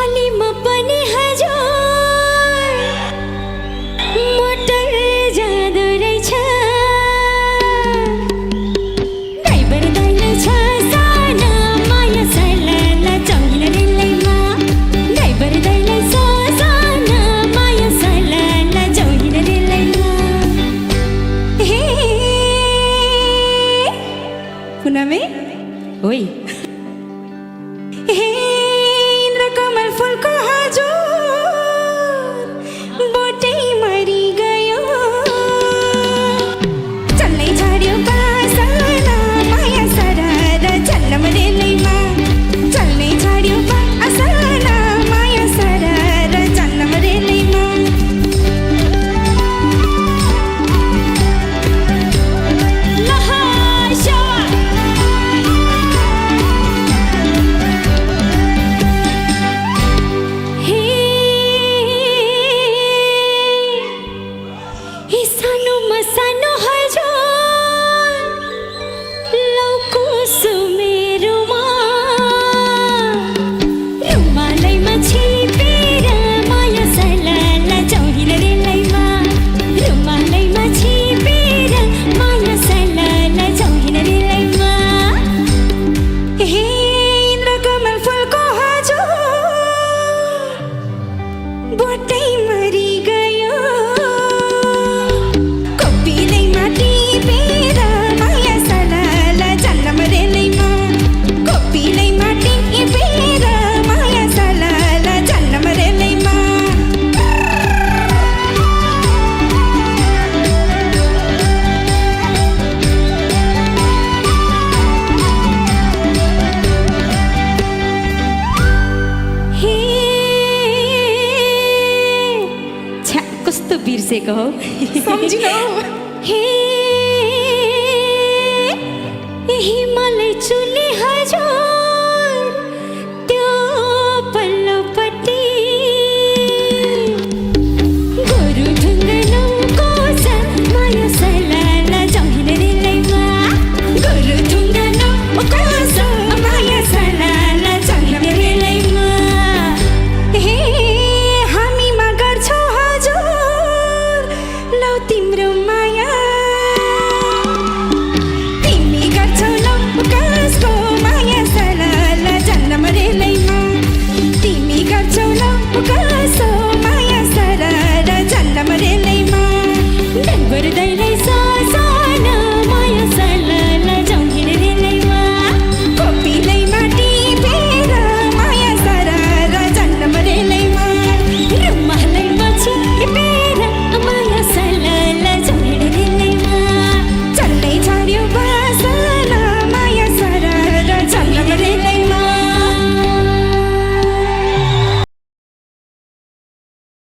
पालीमा पनि हजुर मोटर जाँदो रहेछ ड्राइभर दाइले छ साना माया सलाला चौहिना रेलैमा ड्राइभर दाइले छ साना माया सलाला चौहिना रेलैमा हे पुनमे ओइ हे इन्द्रकमल फुलको हजुर बोटै मरि गयो चल्नै छाड्यो बासना माया सरर चल्लम रेलैमा चल्नै छाड्यो बासना माया सरर चल्लम रेलैमा सानो हजुर लौको सुमेरुमा रुमालैमा छिपेर माया सलाला चौहिना रेलैमा रुमालैमा छिपेर माया सलाला चौहिना रेलैमा हे इन्द्रकमल फुलको हजुर बोटै मरि गयो कस्तो बिर्सेको हौ सम्झिन हे